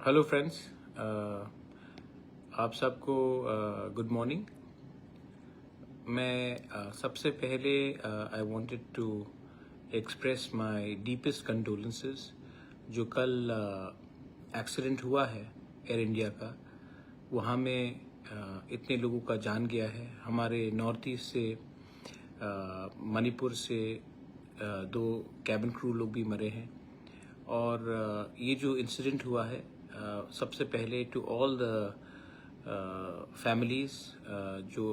Hello friends, आप सबको good morning. मैं सबसे पहले I wanted to express my deepest condolences जो कल एक्सीडेंट हुआ है एयर इंडिया का। वहाँ में इतने लोगों का जान गया है। हमारे नॉर्थ ईस्ट से मणिपुर से दो कैबिन क्रू लोग भी मरे हैं। और ये जो इंसिडेंट हुआ है, सबसे पहले टू ऑल द फैमिलीज जो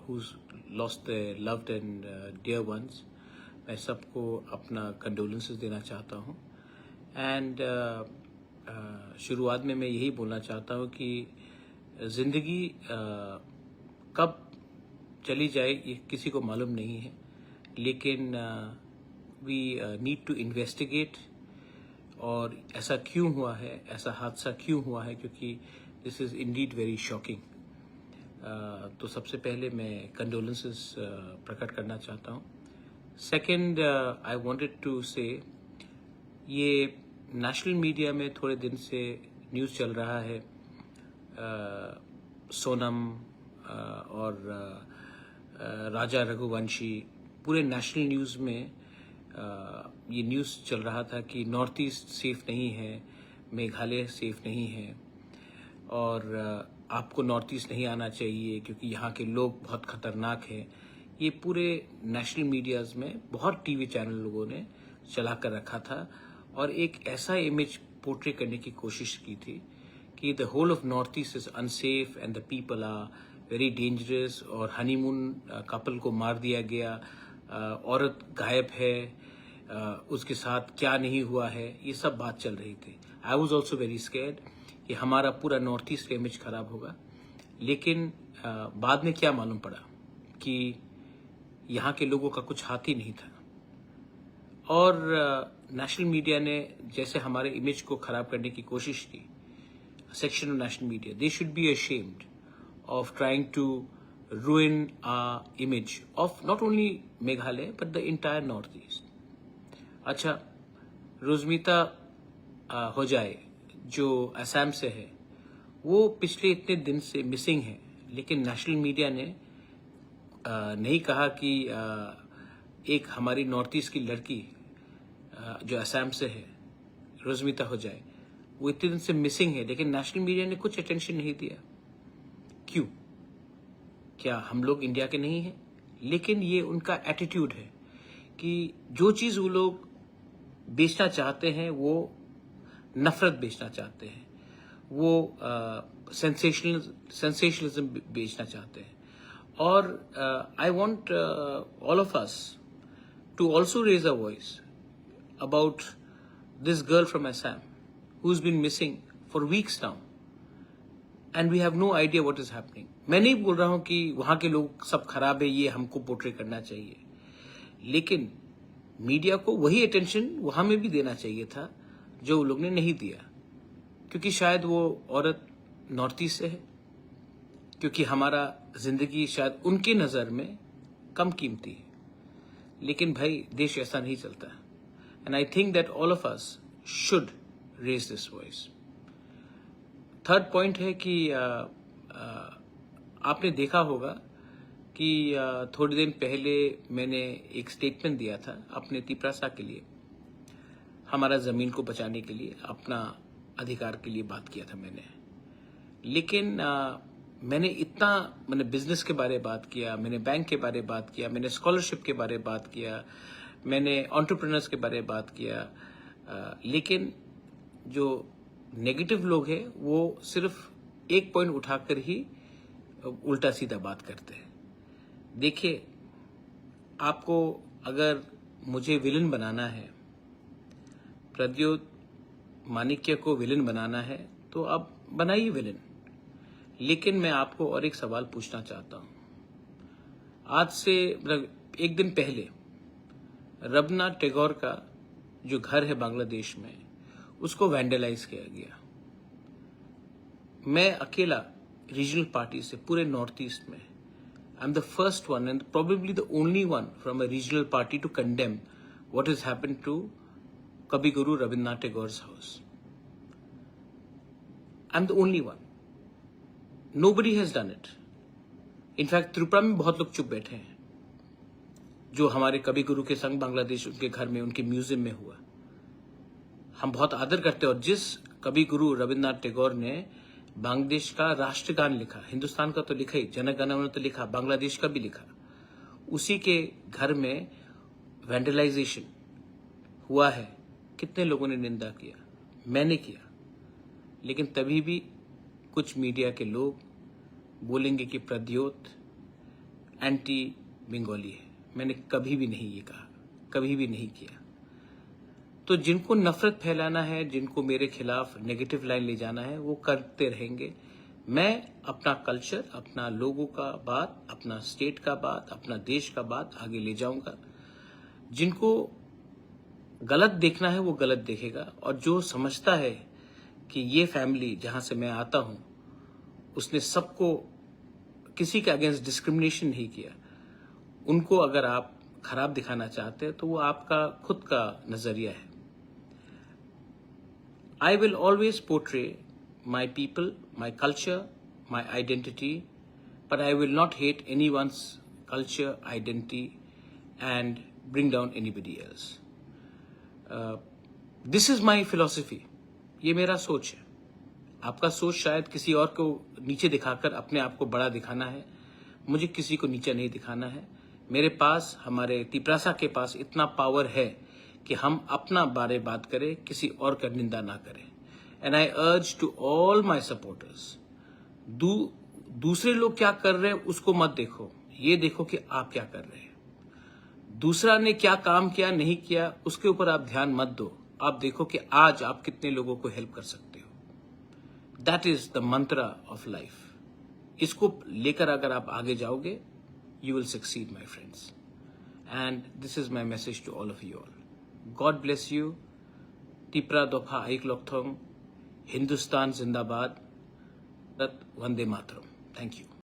whose lost the loved and dear ones, मैं सबको अपना कंडोलेंसेस देना चाहता हूँ। एंड शुरुआत में मैं यही बोलना चाहता हूँ कि ज़िंदगी कब चली जाए ये किसी को मालूम नहीं है, लेकिन वी नीड टू इन्वेस्टिगेट और ऐसा क्यों हुआ है, ऐसा हादसा क्यों हुआ है, क्योंकि this is Indeed very shocking. तो सबसे पहले मैं कंडोलेंसेस प्रकट करना चाहता हूँ। सेकंड, आई वांटेड टू से ये नेशनल मीडिया में थोड़े दिन से न्यूज़ चल रहा है, सोनम और राजा रघुवंशी, पूरे नेशनल न्यूज़ में ये न्यूज़ चल रहा था कि नॉर्थ ईस्ट सेफ नहीं है, मेघालय सेफ नहीं है और आपको नॉर्थ ईस्ट नहीं आना चाहिए क्योंकि यहाँ के लोग बहुत खतरनाक हैं। ये पूरे नेशनल मीडियाज़ में बहुत टीवी चैनल लोगों ने चला कर रखा था और एक ऐसा इमेज पोर्ट्रे करने की कोशिश की थी कि the whole of north east is unsafe and the people are very dangerous और हनीमून कपल को मार दिया गया, औरत गायब है, उसके साथ क्या नहीं हुआ है, ये सब बात चल रही थी। I was also very scared कि हमारा पूरा नॉर्थ ईस्ट का इमेज खराब होगा। लेकिन बाद में क्या मालूम पड़ा कि यहाँ के लोगों का कुछ हाथ ही नहीं था और नेशनल मीडिया ने जैसे हमारे इमेज को खराब करने की कोशिश की, section of national media, they should be ashamed of trying to ruin our image of not only Meghalaya but the entire Northeast. अच्छा, रोजमीता हो जाए जो असम से है, वो पिछले इतने दिन से मिसिंग है, लेकिन नेशनल मीडिया ने नहीं कहा कि एक हमारी नॉर्थ ईस्ट की लड़की जो असम से है, रोजमीता हो जाए, वो इतने दिन से मिसिंग है, लेकिन नेशनल मीडिया ने कुछ अटेंशन नहीं दिया। क्यों? क्या हम लोग इंडिया के नहीं हैं? लेकिन ये उनका एटीट्यूड है कि जो चीज़ वो लोग बेचना चाहते हैं वो नफरत बेचना चाहते हैं, वो सेंसेशनलिज्म बेचना चाहते हैं। और I want all of us to also raise a voice about this girl from Assam who is been missing for weeks now and we have no idea what is happening. मैं नहीं बोल रहा हूं कि वहां के लोग सब खराब है, ये हमको पोर्ट्रे करना चाहिए, लेकिन मीडिया को वही अटेंशन वहां में भी देना चाहिए था जो वो लोग ने नहीं दिया, क्योंकि शायद वो औरत नॉर्थ ईस्ट से है, क्योंकि हमारा जिंदगी शायद उनके नजर में कम कीमती है। लेकिन भाई, देश ऐसा नहीं चलता and I think that all of us should raise this voice. Third point है कि आपने देखा होगा कि थोड़े दिन पहले मैंने एक स्टेटमेंट दिया था अपने तिपरासा के लिए, हमारा ज़मीन को बचाने के लिए, अपना अधिकार के लिए बात किया था मैंने। लेकिन मैंने बिजनेस के बारे में बात किया, मैंने बैंक के बारे में बात किया, मैंने स्कॉलरशिप के बारे में बात किया, मैंने एंटरप्रेन्योर्स के बारे में बात किया, लेकिन जो नेगेटिव लोग हैं वो सिर्फ एक पॉइंट उठाकर ही उल्टा सीधा बात करते हैं। देखिए, आपको अगर मुझे विलन बनाना है, प्रद्योत माणिक्य को विलन बनाना है, तो आप बनाइए विलन। लेकिन मैं आपको और एक सवाल पूछना चाहता हूं। आज से एक दिन पहले रबीन्द्रनाथ टैगोर का जो घर है बांग्लादेश में, उसको वैंडलाइज किया गया। मैं अकेला रीजनल पार्टी से पूरे नॉर्थ ईस्ट में, I am the first one and probably the only one from a regional party to condemn what is happened to Kavi Guru Rabindranath Tagore's house. I am the only one, nobody has done it. In fact Tripura में बहुत लोग चुप बैठे हैं, जो हमारे कवि गुरु के संग बांग्लादेश उनके घर में, उनके म्यूजियम में हुआ। हम बहुत आदर करते हैं। और जिस कवि गुरु रविन्द्रनाथ टैगोर ने बांग्लादेश का राष्ट्रगान लिखा, हिंदुस्तान का तो लिखा ही, जनगण मन तो लिखा, बांग्लादेश का भी लिखा, उसी के घर में वैंडलाइजेशन हुआ है। कितने लोगों ने निंदा किया, मैंने किया, लेकिन तभी भी कुछ मीडिया के लोग बोलेंगे कि प्रद्योत एंटी बंगाली है। मैंने कभी भी नहीं ये कहा, कभी भी नहीं किया। तो जिनको नफरत फैलाना है, जिनको मेरे खिलाफ नेगेटिव लाइन ले जाना है, वो करते रहेंगे। मैं अपना कल्चर, अपना लोगों का बात, अपना स्टेट का बात, अपना देश का बात आगे ले जाऊंगा। जिनको गलत देखना है वो गलत देखेगा, और जो समझता है कि ये फैमिली जहां से मैं आता हूं, उसने सबको, किसी के अगेंस्ट डिस्क्रिमिनेशन नहीं किया, उनको अगर आप खराब दिखाना चाहते हैं तो वो आपका खुद का नजरिया है। I will always portray my people, my culture, my identity, but I will not hate anyone's culture, identity, and bring down anybody else. This is my philosophy. ये मेरा सोच है। आपका सोच शायद किसी और को नीचे दिखाकर अपने आप को बड़ा दिखाना है। मुझे किसी को नीचे नहीं दिखाना है। मेरे पास, हमारे तिपरासा के पास इतना पावर है कि हम अपना बारे बात करें, किसी और का निंदा ना करें। And I urge to all my supporters, दूसरे लोग क्या कर रहे हैं उसको मत देखो, ये देखो कि आप क्या कर रहे हैं। दूसरा ने क्या काम किया, नहीं किया, उसके ऊपर आप ध्यान मत दो। आप देखो कि आज आप कितने लोगों को हेल्प कर सकते हो। That is the Mantra of life. इसको लेकर अगर आप आगे जाओगे, you will succeed, my friends. And this is my message to all of you all. God bless you. Tipra Dopha Aik Lokthong. Hindustan Zindabad. Vande Mataram. Thank you.